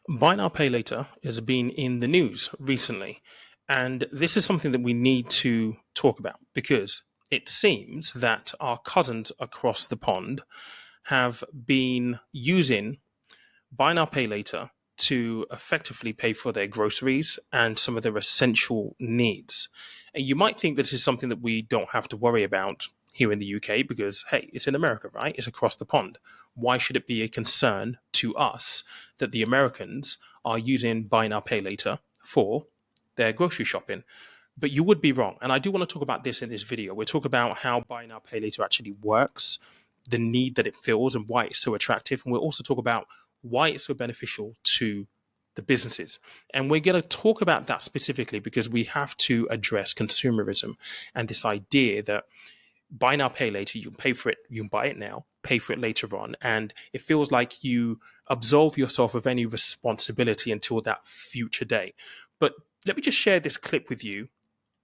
Buy now, pay later has been in the news recently. And this is something that we need to talk about because it seems that our cousins across the pond have been using buy now, pay later to effectively pay for their groceries and some of their essential needs. And you might think this is something that we don't have to worry about here in the UK because, hey, it's in America, right? It's across the pond. Why should it be a concern to us that the Americans are using buy now, pay later for their grocery shopping? But you would be wrong. And I do want to talk about this in this video. We'll talk about how buy now, pay later actually works, the need that it fills, and why it's so attractive. And we'll also talk about why it's so beneficial to the businesses. And we're going to talk about that specifically because we have to address consumerism and this idea that buy now, pay later, you can pay for it, you can buy it now, pay for it later on. And it feels like you absolve yourself of any responsibility until that future day. But let me just share this clip with you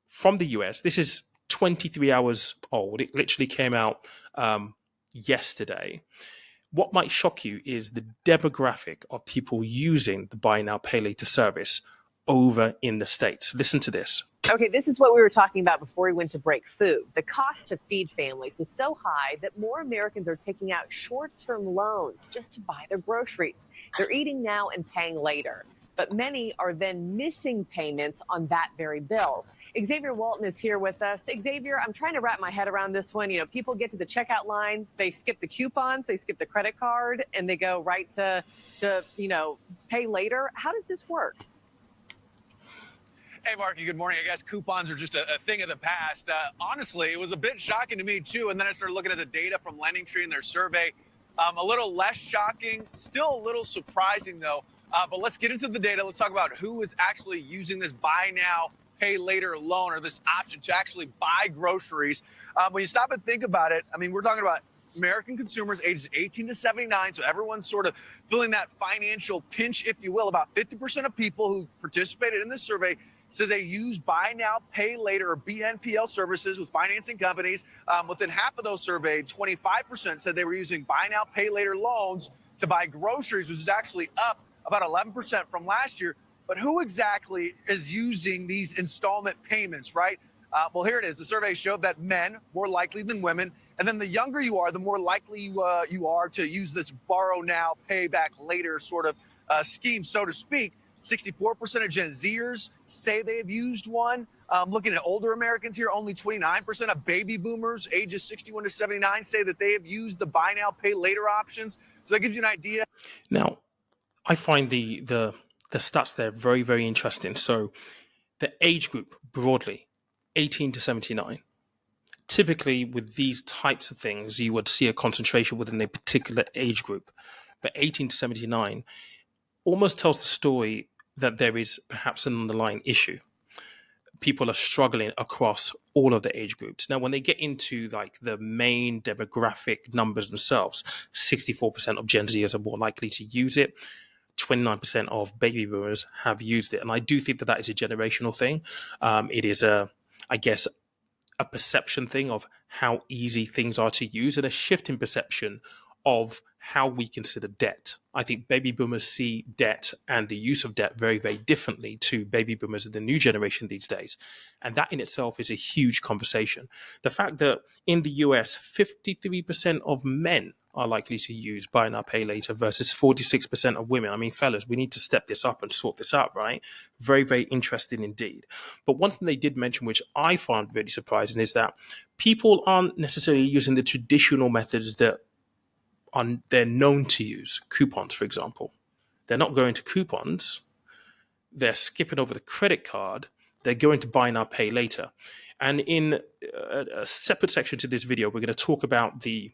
from the US. This is 23 hours old. It literally came out yesterday. What might shock you is the demographic of people using the buy now, pay later service over in the States. Listen to this. Okay, this is what we were talking about before we went to break. Food. The cost to feed families is so high that more Americans are taking out short-term loans just to buy their groceries. They're eating now and paying later, but many are then missing payments on that very bill. Xavier Walton is here with us. Xavier, I'm trying to wrap my head around this one. You know, people get to the checkout line, they skip the coupons, they skip the credit card, and they go right to pay later. How does this work? Hey, Marky, good morning. I guess coupons are just a thing of the past. Honestly, it was a bit shocking to me, too. And then I started looking at the data from LendingTree and their survey. A little less shocking, still a little surprising, though. But let's get into the data. Let's talk about who is actually using this buy now, pay later loan or this option to actually buy groceries. When you stop and think about it, I mean, we're talking about American consumers ages 18 to 79. So everyone's sort of feeling that financial pinch, if you will. About 50% of people who participated in this survey said they use buy now, pay later or BNPL services with financing companies. Within half of those surveyed, 25% said they were using buy now, pay later loans to buy groceries, which is actually up about 11% from last year. But who exactly is using these installment payments, right? Well, here it is. The survey showed that men more likely than women. And then the younger you are, the more likely you are to use this borrow now, pay back later sort of scheme, so to speak. 64% of Gen Zers say they have used one. Looking at older Americans here, only 29% of baby boomers ages 61 to 79 say that they have used the buy now, pay later options. So that gives you an idea. Now, I find the stats there very, very interesting. So the age group broadly, 18 to 79. Typically, with these types of things, you would see a concentration within a particular age group. But 18 to 79 almost tells the story that there is perhaps an underlying issue. People are struggling across all of the age groups. Now, when they get into like the main demographic numbers themselves, 64% of Gen Zers are more likely to use it. 29% of baby boomers have used it. And I do think that that is a generational thing. It is I guess, a perception thing of how easy things are to use and a shift in perception of how we consider debt. I think baby boomers see debt and the use of debt very, very differently to baby boomers of the new generation these days. And that in itself is a huge conversation. The fact that in the US, 53% of men are likely to use buy now, pay later versus 46% of women. I mean, fellas, we need to step this up and sort this out, right? Very, very interesting indeed. But one thing they did mention, which I found really surprising, is that people aren't necessarily using the traditional methods that they're known to use. Coupons, for example. They're not going to coupons. They're skipping over the credit card. They're going to buy now, pay later. And in a separate section to this video, we're going to talk about the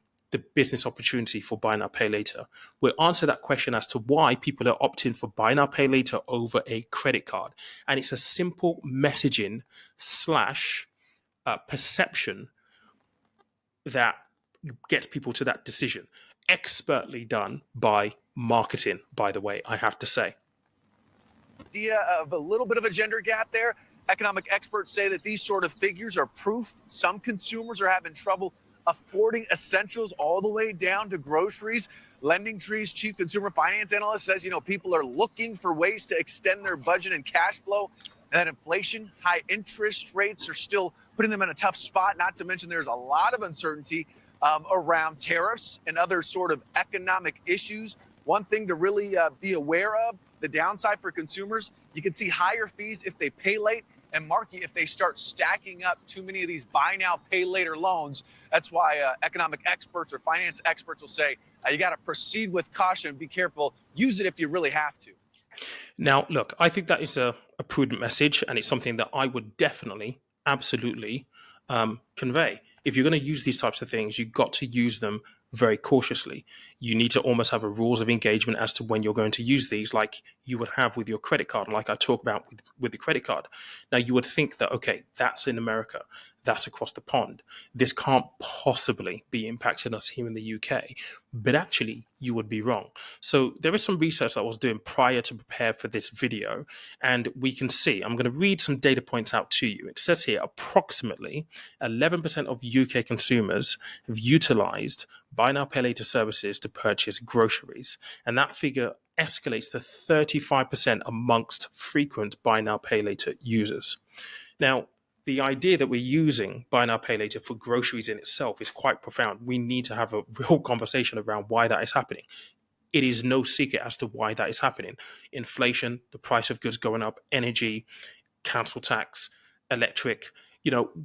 business opportunity for buy now, pay later. We'll answer that question as to why people are opting for buy now, pay later over a credit card. And it's a simple messaging slash perception that gets people to that decision. Expertly done by marketing, by the way, I have to say. Idea of a little bit of a gender gap there. Economic experts say that these sort of figures are proof some consumers are having trouble affording essentials all the way down to groceries. Lending Tree's chief consumer finance analyst says, people are looking for ways to extend their budget and cash flow. And that inflation, high interest rates are still putting them in a tough spot. Not to mention there's a lot of uncertainty around tariffs and other sort of economic issues. One thing to really be aware of, the downside for consumers, you can see higher fees if they pay late, and Marky, if they start stacking up too many of these buy now, pay later loans. That's why economic experts or finance experts will say you got to proceed with caution, be careful, use it if you really have to. Now, look, I think that is a prudent message, and it's something that I would definitely, absolutely convey. If you're going to use these types of things, you've got to use them very cautiously. You need to almost have a rules of engagement as to when you're going to use these, like you would have with your credit card, and like I talk about with the credit card. Now, you would think that, okay, that's in America, that's across the pond. This can't possibly be impacting us here in the UK. But actually, you would be wrong. So there is some research that I was doing prior to prepare for this video, and we can see, I'm going to read some data points out to you. It says here approximately 11% of UK consumers have utilized buy now, pay later services to purchase groceries. And that figure escalates to 35% amongst frequent buy now, pay later users. Now, the idea that we're using buy now, pay later for groceries in itself is quite profound. We need to have a real conversation around why that is happening. It is no secret as to why that is happening. Inflation, the price of goods going up, energy, council tax, electric.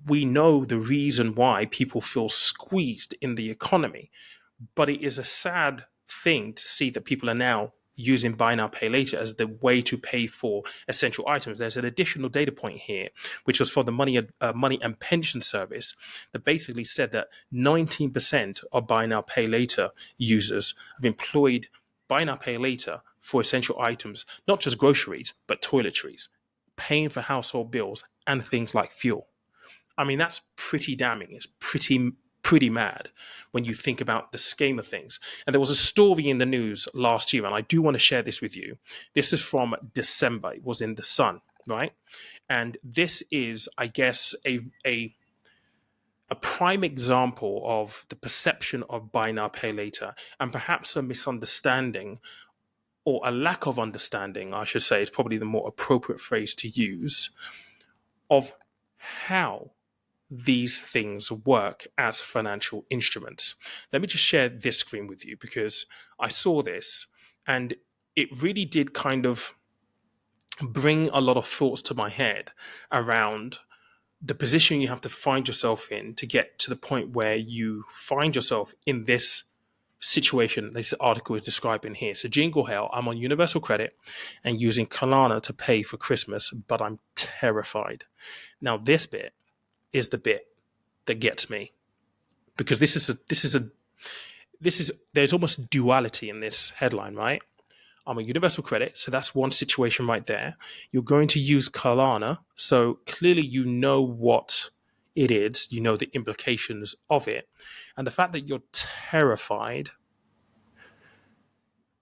We know the reason why people feel squeezed in the economy, but it is a sad thing to see that people are now using buy now, pay later as the way to pay for essential items. There's an additional data point here, which was for the Money and Pension Service, that basically said that 19% of buy now, pay later users have employed buy now, pay later for essential items, not just groceries, but toiletries, paying for household bills and things like fuel. I mean, that's pretty damning. It's pretty mad when you think about the scheme of things. And there was a story in the news last year, and I do want to share this with you. This is from December. It was in The Sun, right? And this is, I guess, a prime example of the perception of buy now, pay later, and perhaps a misunderstanding or a lack of understanding, I should say, is probably the more appropriate phrase to use, of how these things work as financial instruments. Let me just share this screen with you because I saw this and it really did kind of bring a lot of thoughts to my head around the position you have to find yourself in to get to the point where you find yourself in this situation this article is describing here. So, jingle hell, I'm on Universal Credit and using Kalana to pay for Christmas, but I'm terrified. Now, this bit is the bit that gets me because there's almost duality in this headline, right? I'm a Universal Credit, so that's one situation right there. You're going to use Kalana, so clearly you know what it is, you know the implications of it, and the fact that you're terrified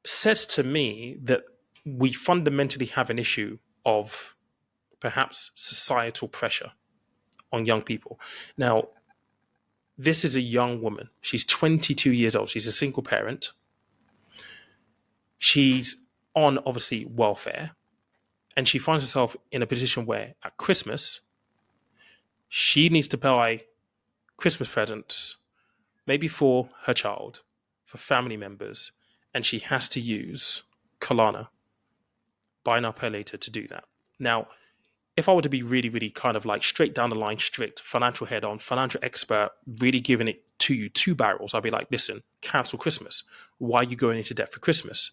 says to me that we fundamentally have an issue of perhaps societal pressure on young people. Now, this is a young woman. She's 22 years old. She's a single parent. She's on, obviously, welfare. And she finds herself in a position where at Christmas, she needs to buy Christmas presents, maybe for her child, for family members, and she has to use Kalana, buy now, pay later, to do that. Now, if I were to be really, really kind of like straight down the line, strict, financial head on, financial expert, really giving it to you two barrels, I'd be like, listen, cancel Christmas. Why are you going into debt for Christmas?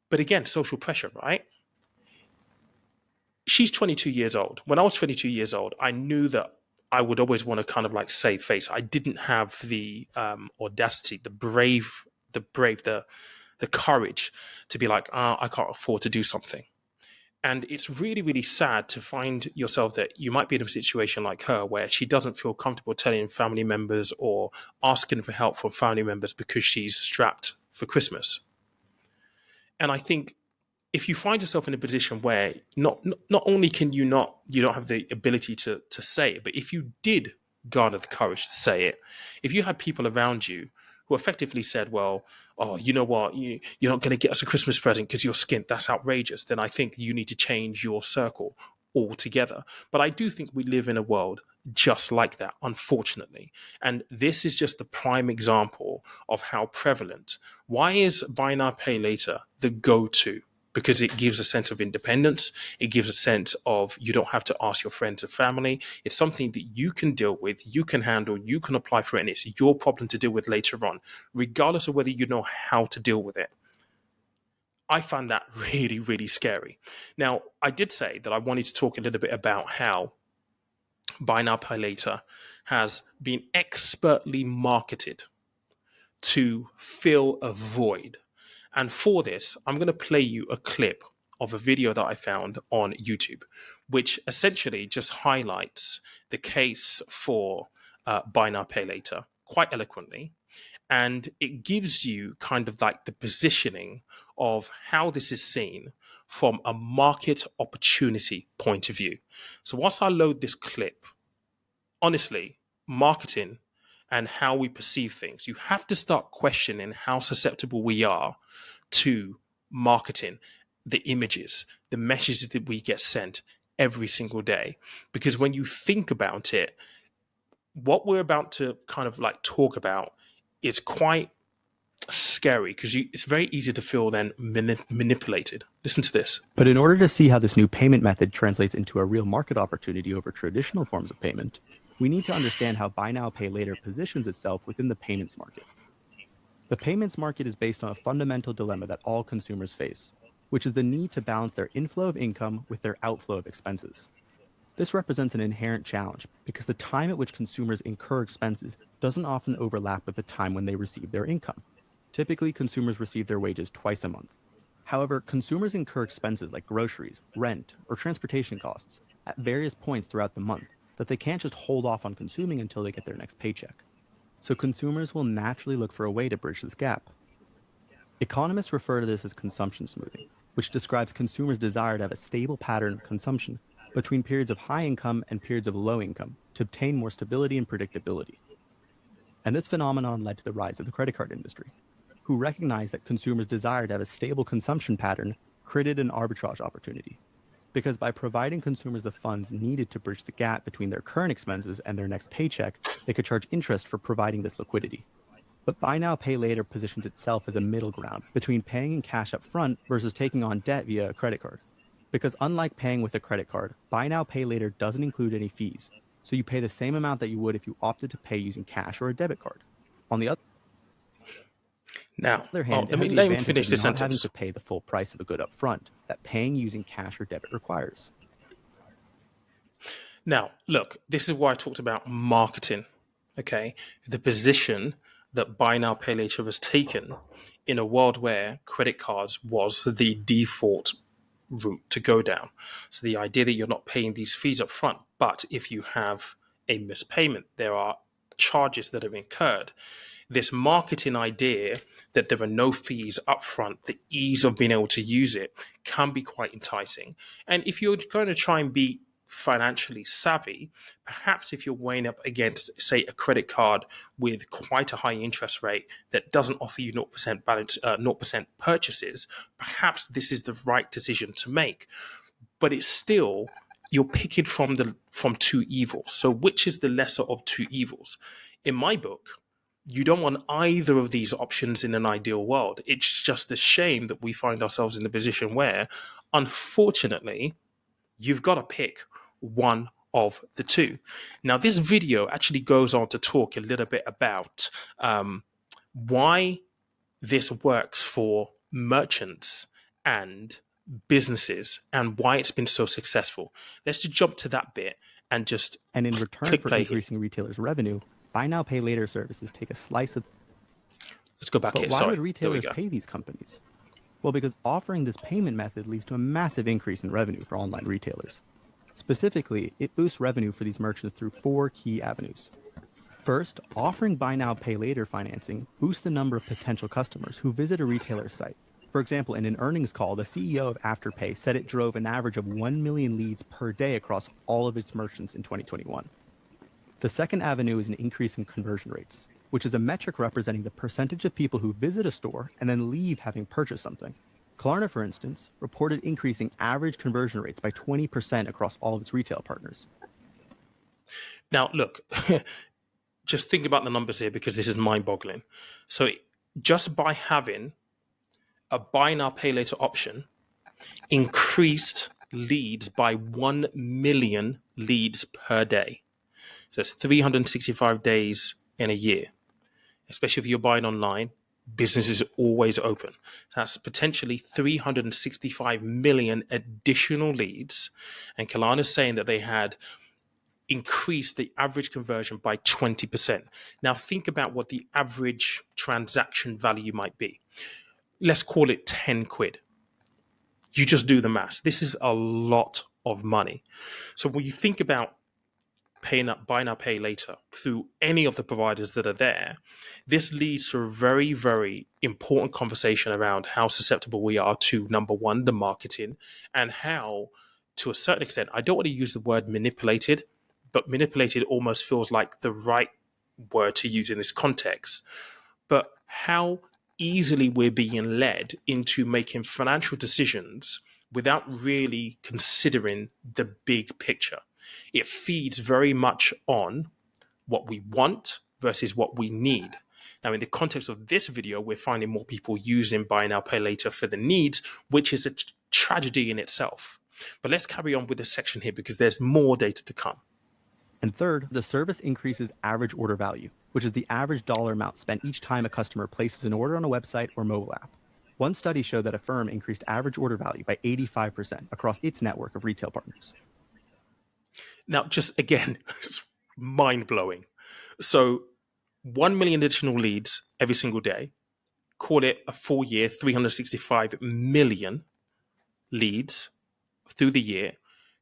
But again, social pressure, right? She's 22 years old. When I was 22 years old, I knew that I would always want to kind of like save face. I didn't have the audacity, the courage to be like, I can't afford to do something. And it's really, really sad to find yourself that you might be in a situation like her where she doesn't feel comfortable telling family members or asking for help from family members because she's strapped for Christmas. And I think if you find yourself in a position where not only can you don't have the ability to say it, but if you did garner the courage to say it, if you had people around you who who effectively said, well, oh, you know what, you're not going to get us a Christmas present because you're skint. That's outrageous. Then I think you need to change your circle altogether. But I do think we live in a world just like that, unfortunately. And this is just the prime example of how prevalent. Why is buy now, pay later the go to? Because it gives a sense of independence. It gives a sense of you don't have to ask your friends and family. It's something that you can deal with, you can handle, you can apply for it, and it's your problem to deal with later on, regardless of whether you know how to deal with it. I find that really, really scary. Now, I did say that I wanted to talk a little bit about how buy now, pay later has been expertly marketed to fill a void. And for this, I'm going to play you a clip of a video that I found on YouTube, which essentially just highlights the case for buy now, pay later quite eloquently. And it gives you kind of like the positioning of how this is seen from a market opportunity point of view. So, once I load this clip, honestly, marketing and how we perceive things, you have to start questioning how susceptible we are to marketing, the images, the messages that we get sent every single day. Because when you think about it, what we're about to kind of like talk about is quite scary because it's very easy to feel then manipulated. Listen to this. But in order to see how this new payment method translates into a real market opportunity over traditional forms of payment, we need to understand how buy now, pay later positions itself within the payments market. The payments market is based on a fundamental dilemma that all consumers face, which is the need to balance their inflow of income with their outflow of expenses. This represents an inherent challenge because the time at which consumers incur expenses doesn't often overlap with the time when they receive their income. Typically, consumers receive their wages twice a month. However, consumers incur expenses like groceries, rent, or transportation costs at various points throughout the month that they can't just hold off on consuming until they get their next paycheck. So consumers will naturally look for a way to bridge this gap. Economists refer to this as consumption smoothing, which describes consumers' desire to have a stable pattern of consumption between periods of high income and periods of low income to obtain more stability and predictability. And this phenomenon led to the rise of the credit card industry, who recognized that consumers' desire to have a stable consumption pattern created an arbitrage opportunity. Because by providing consumers the funds needed to bridge the gap between their current expenses and their next paycheck, they could charge interest for providing this liquidity. But buy now, pay later positions itself as a middle ground between paying in cash up front versus taking on debt via a credit card. Because unlike paying with a credit card, buy now, pay later doesn't include any fees, so you pay the same amount that you would if you opted to pay using cash or a debit card. On the other hand, it has the let me advantage finish of this not having sentence. to pay the full price of a good up front that paying using cash or debit requires. Now, look, this is why I talked about marketing. Okay, the position that buy now, pay later was taken in a world where credit cards was the default route to go down. So the idea that you're not paying these fees up front, but if you have a missed payment, there are charges that are incurred. This marketing idea that there are no fees up front, the ease of being able to use it can be quite enticing. And if you're going to try and be financially savvy, perhaps if you're weighing up against, say, a credit card with quite a high interest rate that doesn't offer you 0% balance, 0% purchases, perhaps this is the right decision to make. But it's still, you're picking from two evils. So which is the lesser of two evils? In my book, you don't want either of these options in an ideal world. It's just a shame that we find ourselves in the position where, unfortunately, you've got to pick one of the two. Now, this video actually goes on to talk a little bit about why this works for merchants and businesses and why it's been so successful. Let's just jump to that bit and just And in return click for play here. increasing retailers' revenue, buy now, pay later services take a slice of. Let's go back But here. why Sorry. would There we retailers go. pay these companies? Well, because offering this payment method leads to a massive increase in revenue for online retailers. Specifically, it boosts revenue for these merchants through 4 key avenues. First, offering buy now, pay later financing boosts the number of potential customers who visit a retailer's site. For example, in an earnings call, the CEO of Afterpay said it drove an average of 1 million leads per day across all of its merchants in 2021. The second avenue is an increase in conversion rates. which is a metric representing the percentage of people who visit a store and then leave having purchased something. Klarna, for instance, reported increasing average conversion rates by 20% across all of its retail partners. Now, look, just think about the numbers here because this is mind-boggling. So just by having a buy now, pay later option increased leads by 1 million leads per day. So it's 365 days in a year, especially if you're buying online. Business is always open. That's potentially 365 million additional leads. And Kalana is saying that they had increased the average conversion by 20%. Now, think about what the average transaction value might be. Let's call it 10 quid. You just do the maths. This is a lot of money. So when you think about paying up, buy now, pay later through any of the providers that are there, this leads to a very, very important conversation around how susceptible we are to, number one, the marketing, and how, to a certain extent, I don't want to use the word manipulated, but manipulated almost feels like the right word to use in this context. But how easily we're being led into making financial decisions without really considering the big picture. It feeds very much on what we want versus what we need. Now, in the context of this video, we're finding more people using buy now, pay later for the needs, which is a tragedy in itself. But let's carry on with this section here because there's more data to come. And third, the service increases average order value, which is the average dollar amount spent each time a customer places an order on a website or mobile app. One study showed that Affirm increased average order value by 85% across its network of retail partners. Now, just again, it's mind-blowing. So 1 million additional leads every single day. Call it a full year, 365 million leads through the year.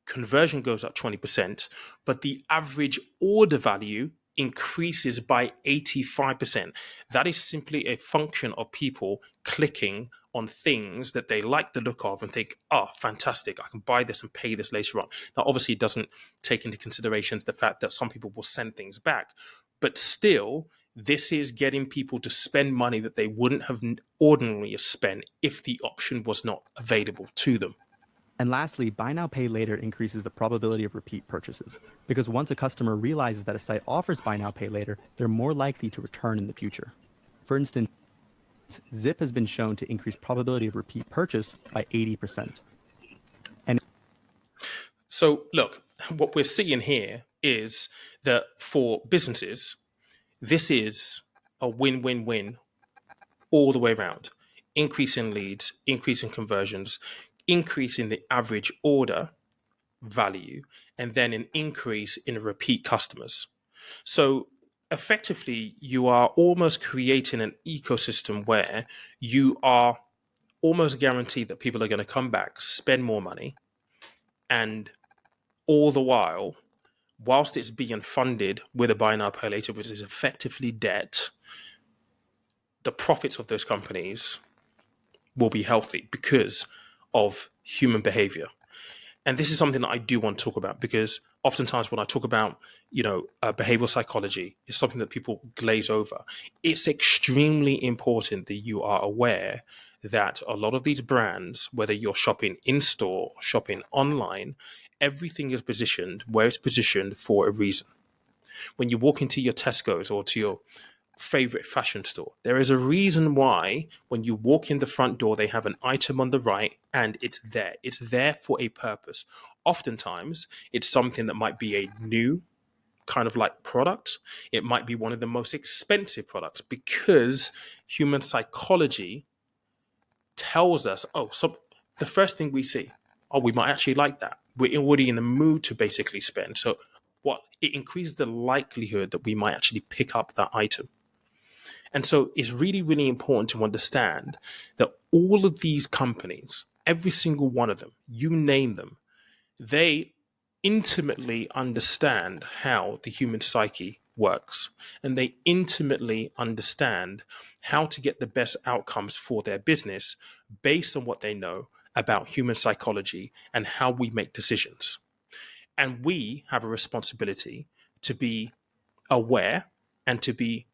Conversion goes up 20%, but the average order value increases by 85%. That is simply a function of people clicking on things that they like the look of and think, oh, fantastic, I can buy this and pay this later on. Now, obviously, it doesn't take into considerations the fact that some people will send things back, but still, this is getting people to spend money that they wouldn't have ordinarily spent if the option was not available to them. And lastly, buy now, pay later increases the probability of repeat purchases, because once a customer realizes that a site offers buy now, pay later, they're more likely to return in the future. For instance, Zip has been shown to increase probability of repeat purchase by 80%. So, look, what we're seeing here is that for businesses, this is a win-win-win all the way around. Increase in leads, increase in conversions, increase in the average order value, and then an increase in repeat customers. So effectively, you are almost creating an ecosystem where you are almost guaranteed that people are going to come back, spend more money, and all the while, whilst it's being funded with a buy now, pay later, which is effectively debt, the profits of those companies will be healthy because of human behavior. And this is something that I do want to talk about because oftentimes when I talk about, behavioral psychology, it's something that people glaze over. It's extremely important that you are aware that a lot of these brands, whether you're shopping in store, shopping online, everything is positioned where it's positioned for a reason. When you walk into your Tesco's or to your favorite fashion store, there is a reason why when you walk in the front door, they have an item on the right and it's there. It's there for a purpose. Oftentimes, it's something that might be a new kind of like product. It might be one of the most expensive products because human psychology tells us, so the first thing we see, we might actually like that. We're already in the mood to basically spend. So it increases the likelihood that we might actually pick up that item. And so it's really, really important to understand that all of these companies, every single one of them, you name them, they intimately understand how the human psyche works. And they intimately understand how to get the best outcomes for their business based on what they know about human psychology and how we make decisions. And we have a responsibility to be aware and to be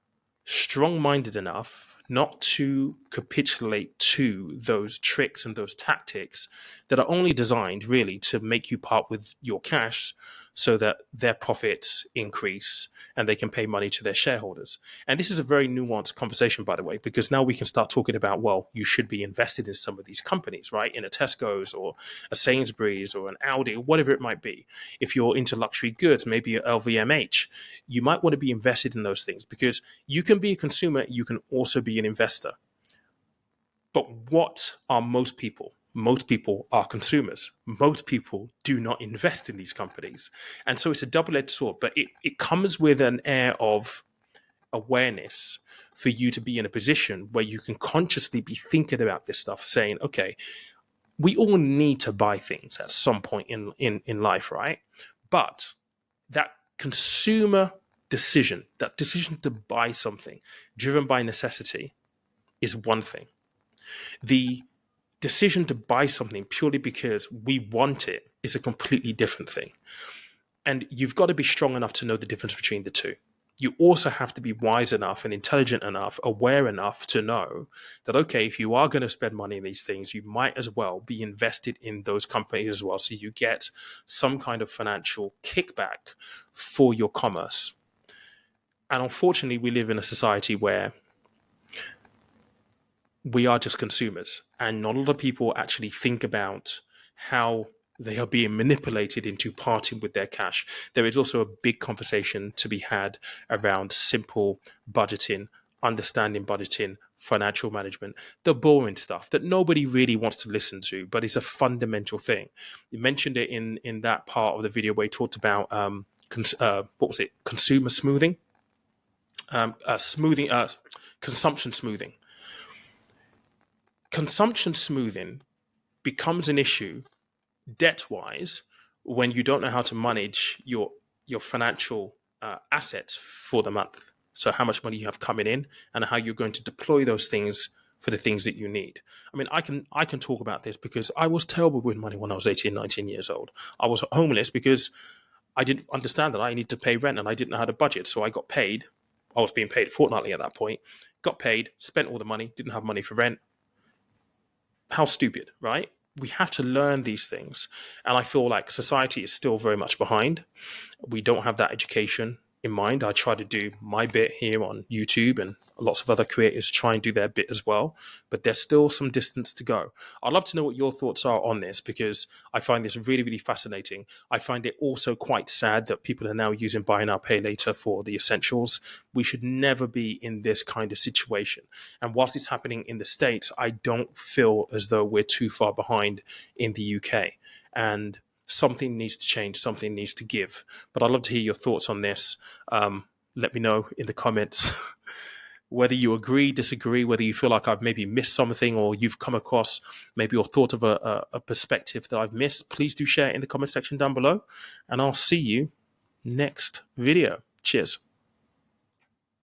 strong-minded enough not to capitulate to those tricks and those tactics that are only designed really to make you part with your cash so that their profits increase and they can pay money to their shareholders. And this is a very nuanced conversation, by the way, because now we can start talking about, well, you should be invested in some of these companies, right? In a Tesco's or a Sainsbury's or an Audi, or whatever it might be. If you're into luxury goods, maybe a LVMH, you might want to be invested in those things because you can be a consumer, you can also be an investor. But what are most people? Most people are consumers. Most people do not invest in these companies. And so it's a double-edged sword, but it comes with an air of awareness for you to be in a position where you can consciously be thinking about this stuff, saying, okay, we all need to buy things at some point in life, right? But that consumer decision, that decision to buy something driven by necessity is one thing. The decision to buy something purely because we want it is a completely different thing. And you've got to be strong enough to know the difference between the two. You also have to be wise enough and intelligent enough, aware enough to know that, okay, if you are going to spend money in these things, you might as well be invested in those companies as well. So you get some kind of financial kickback for your commerce. And unfortunately, we live in a society where we are just consumers, and not a lot of people actually think about how they are being manipulated into parting with their cash. There is also a big conversation to be had around simple budgeting, understanding budgeting, financial management, the boring stuff that nobody really wants to listen to, but is a fundamental thing. You mentioned it in that part of the video where you talked about what was it? Consumer smoothing, consumption smoothing. Consumption smoothing becomes an issue debt-wise when you don't know how to manage your financial assets for the month. So how much money you have coming in and how you're going to deploy those things for the things that you need. I mean, I can talk about this because I was terrible with money when I was 18, 19 years old. I was homeless because I didn't understand that I needed to pay rent and I didn't know how to budget. So I got paid. I was being paid fortnightly at that point. Got paid, spent all the money, didn't have money for rent. How stupid, right? We have to learn these things. And I feel like society is still very much behind. We don't have that education in mind. I try to do my bit here on YouTube, and lots of other creators try and do their bit as well. But there's still some distance to go. I'd love to know what your thoughts are on this, because I find this really, really fascinating. I find it also quite sad that people are now using buy now, pay later for the essentials. We should never be in this kind of situation. And whilst it's happening in the States, I don't feel as though we're too far behind in the UK. And something needs to change, something needs to give. But I'd love to hear your thoughts on this. Let me know in the comments whether you agree, disagree, whether you feel like I've maybe missed something, or you've come across maybe or thought of a perspective that I've missed. Please do share it in the comment section down below, and I'll see you next video. Cheers.